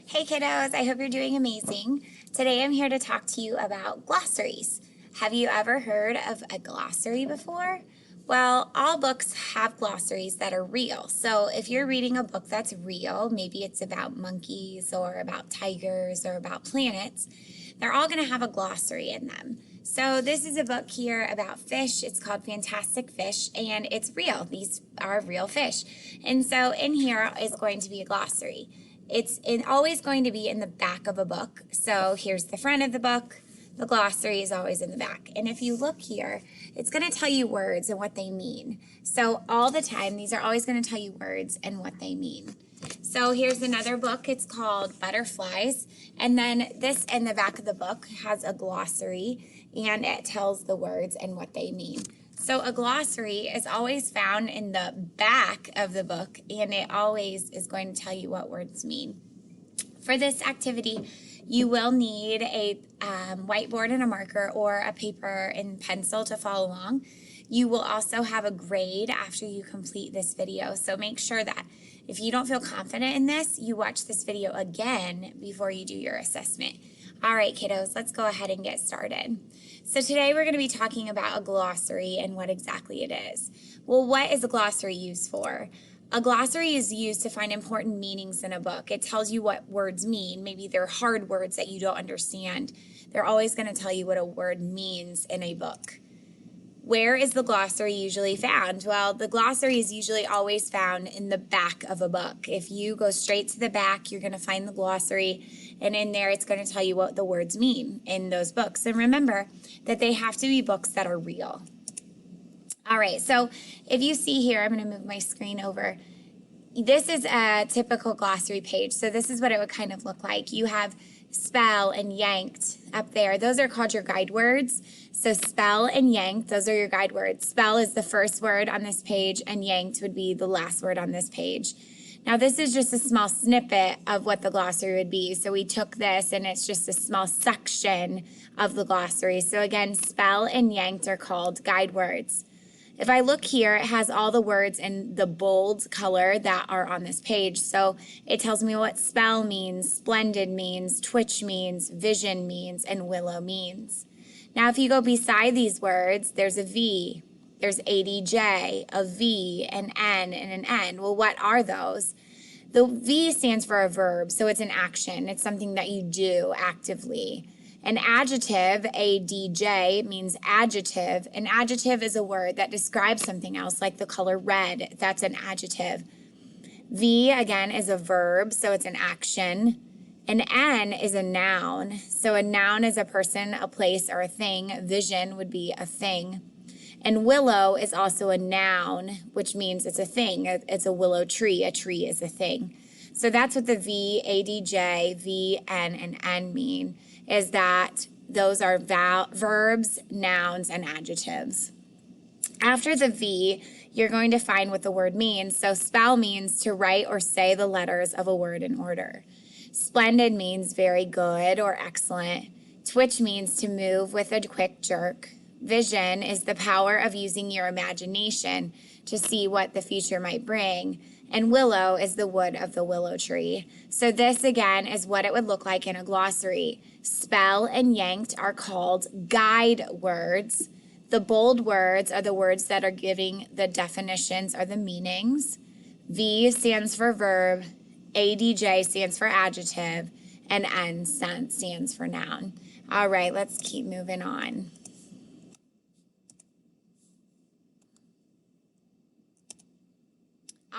Hey kiddos, I hope you're doing amazing. Today I'm here to talk to you about glossaries. Have you ever heard of a glossary before? Well, all books have glossaries that are real. So if you're reading a book that's real, maybe it's about monkeys or about tigers or about planets, they're all going to have a glossary in them. So this is a book here about fish. It's called Fantastic Fish, and it's real. These are real fish. And so in here is going to be a glossary. It's always going to be in the back of a book. So here's the front of the book. The glossary is always in the back. And if you look here, it's going to tell you words and what they mean. So all the time, these are always going to tell you words and what they mean. So here's another book. It's called Butterflies. And then this in the back of the book has a glossary, and it tells the words and what they mean. So a glossary is always found in the back of the book, and it always is going to tell you what words mean. For this activity, you will need a whiteboard and a marker or a paper and pencil to follow along. You will also have a grade after you complete this video, so make sure that if you don't feel confident in this, you watch this video again before you do your assessment. All right, kiddos, let's go ahead and get started. So today we're going to be talking about a glossary and what exactly it is. Well, what is a glossary used for? A glossary is used to find important meanings in a book. It tells you what words mean. Maybe they're hard words that you don't understand. They're always going to tell you what a word means in a book. Where is the glossary usually found? Well, the glossary is usually always found in the back of a book. If you go straight to the back, you're going to find the glossary, and in there it's going to tell you what the words mean in those books. And remember that they have to be books that are real. All right, so if you see here, I'm going to move my screen over. This is a typical glossary page. So this is what it would kind of look like. You have spell and yanked up there. Those are called your guide words. So spell and yanked, those are your guide words. Spell is the first word on this page, and yanked would be the last word on this page. Now this is just a small snippet of what the glossary would be. So we took this and it's just a small section of the glossary. So again, spell and yanked are called guide words. If I look here, it has all the words in the bold color that are on this page. So it tells me what spell means, splendid means, twitch means, vision means, and willow means. Now, if you go beside these words, there's a V, there's ADJ, a V, an N, and an N. Well, what are those? The V stands for a verb, so it's an action. It's something that you do actively. An adjective, ADJ, means adjective. An adjective is a word that describes something else, like the color red. That's an adjective. V, again, is a verb, so it's an action. An N is a noun. So a noun is a person, a place, or a thing. Vision would be a thing. And willow is also a noun, which means it's a thing. It's a willow tree. A tree is a thing. So that's what the V, ADJ, V, N, and N mean, is that those are verbs, nouns, and adjectives. After the V, you're going to find what the word means. So spell means to write or say the letters of a word in order. Splendid means very good or excellent. Twitch means to move with a quick jerk. Vision is the power of using your imagination to see what the future might bring. And willow is the wood of the willow tree. So this, again, is what it would look like in a glossary. Spell and yanked are called guide words. The bold words are the words that are giving the definitions or the meanings. V stands for verb. ADJ stands for adjective, and N stands for noun. All right, let's keep moving on.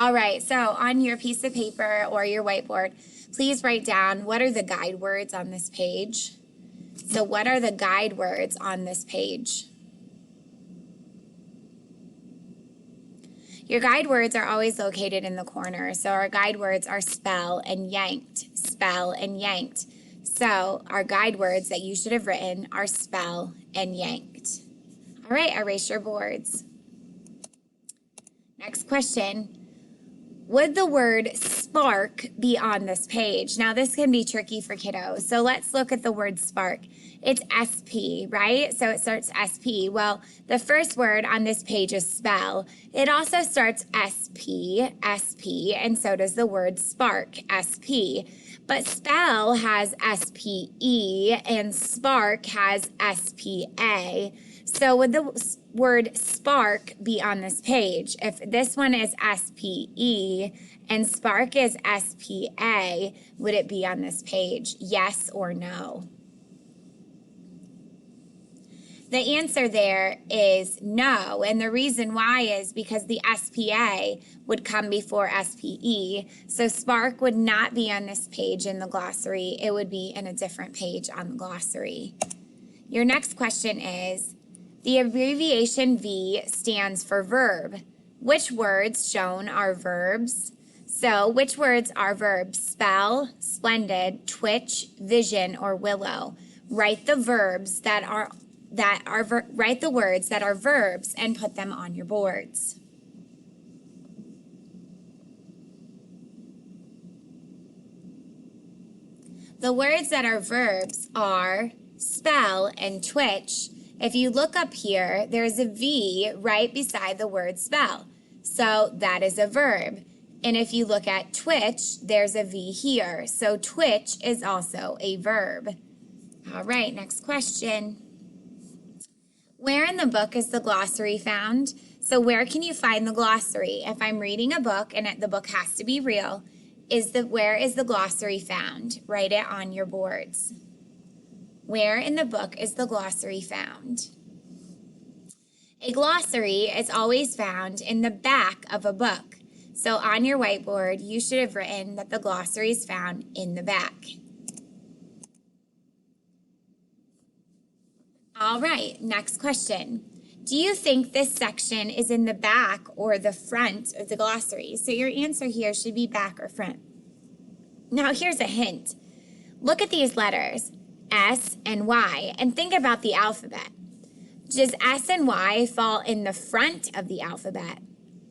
All right, so on your piece of paper or your whiteboard, please write down what are the guide words on this page. So what are the guide words on this page? Your guide words are always located in the corner. So our guide words are spell and yanked, spell and yanked. So our guide words that you should have written are spell and yanked. All right, erase your boards. Next question. Would the word spark be on this page? Now, this can be tricky for kiddos. So let's look at the word spark. It's SP, right? So it starts SP. Well, the first word on this page is spell. It also starts SP, and so does the word spark, SP. But spell has SPE and spark has SPA. So would the word spark be on this page? If this one is SPE and spark is SPA, would it be on this page? Yes or no? The answer there is no, and the reason why is because the SPA would come before SPE, so spark would not be on this page in the glossary. It would be in a different page on the glossary. Your next question is, the abbreviation V stands for verb. Which words shown are verbs? So, which words are verbs? Spell, splendid, twitch, vision, or willow. Write the words that are verbs and put them on your boards. The words that are verbs are spell and twitch. If you look up here, there's a V right beside the word spell. So that is a verb. And if you look at twitch, there's a V here. So twitch is also a verb. All right, next question. Where in the book is the glossary found? So where can you find the glossary? If I'm reading a book and the book has to be real, where is the glossary found? Write it on your boards. Where in the book is the glossary found? A glossary is always found in the back of a book. So on your whiteboard, you should have written that the glossary is found in the back. All right, next question. Do you think this section is in the back or the front of the glossary? So your answer here should be back or front. Now here's a hint. Look at these letters, S and Y, and think about the alphabet. Does S and Y fall in the front of the alphabet,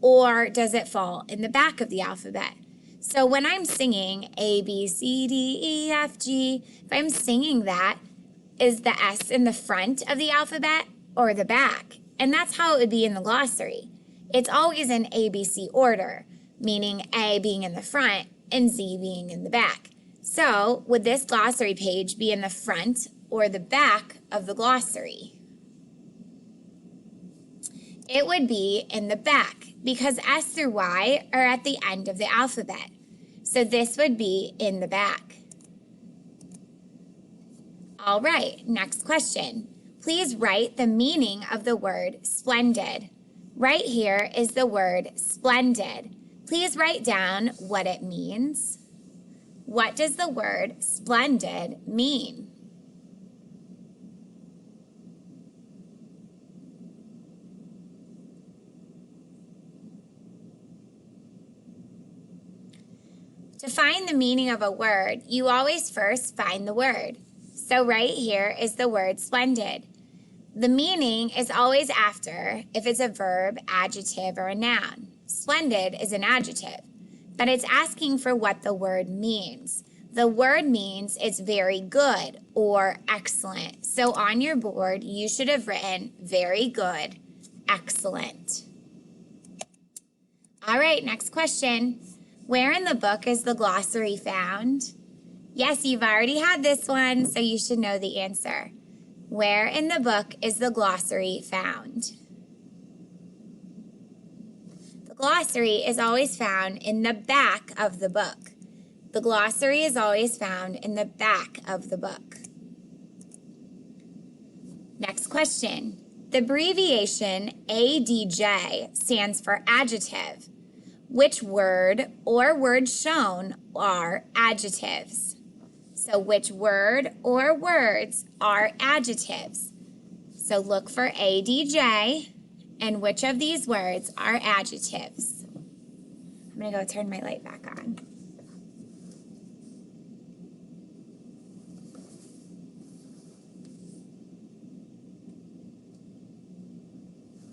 or does it fall in the back of the alphabet? So when I'm singing A, B, C, D, E, F, G, if I'm singing that, is the S in the front of the alphabet or the back? And that's how it would be in the glossary. It's always in ABC order, meaning A being in the front and Z being in the back. So would this glossary page be in the front or the back of the glossary? It would be in the back because S through Y are at the end of the alphabet. So this would be in the back. All right, next question. Please write the meaning of the word splendid. Right here is the word splendid. Please write down what it means. What does the word splendid mean? To find the meaning of a word, you always first find the word. So right here is the word splendid. The meaning is always after if it's a verb, adjective, or a noun. Splendid is an adjective, but it's asking for what the word means. The word means it's very good or excellent. So on your board, you should have written very good, excellent. All right, next question. Where in the book is the glossary found? Yes, you've already had this one, so you should know the answer. Where in the book is the glossary found? The glossary is always found in the back of the book. The glossary is always found in the back of the book. Next question. The abbreviation ADJ stands for adjective. Which word or words shown are adjectives? So which word or words are adjectives? So look for ADJ and which of these words are adjectives. I'm going to go turn my light back on.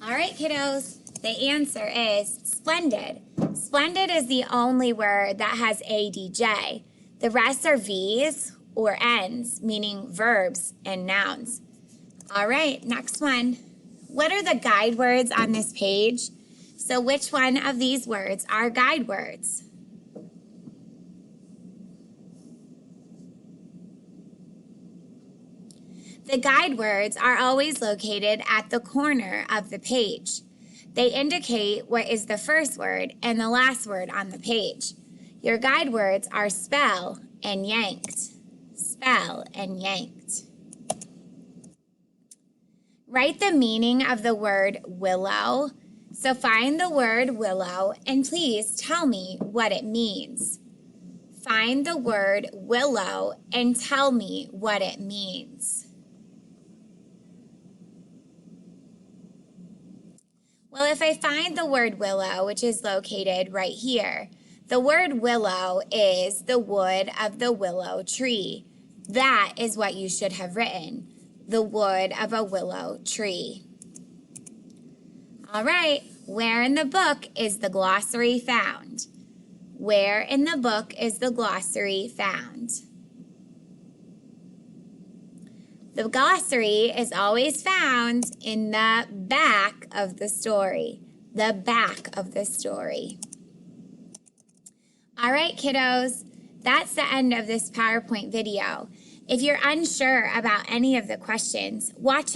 All right, kiddos, the answer is splendid. Splendid is the only word that has ADJ. The rest are V's or N's, meaning verbs and nouns. All right, next one. What are the guide words on this page? So which one of these words are guide words? The guide words are always located at the corner of the page. They indicate what is the first word and the last word on the page. Your guide words are spell and yanked. Spell and yanked. Write the meaning of the word willow. So find the word willow and please tell me what it means. Find the word willow and tell me what it means. Well, if I find the word willow, which is located right here, the word willow is the wood of the willow tree. That is what you should have written, the wood of a willow tree. All right, where in the book is the glossary found? Where in the book is the glossary found? The glossary is always found in the back of the story. The back of the story. All right, kiddos, that's the end of this PowerPoint video. If you're unsure about any of the questions, watch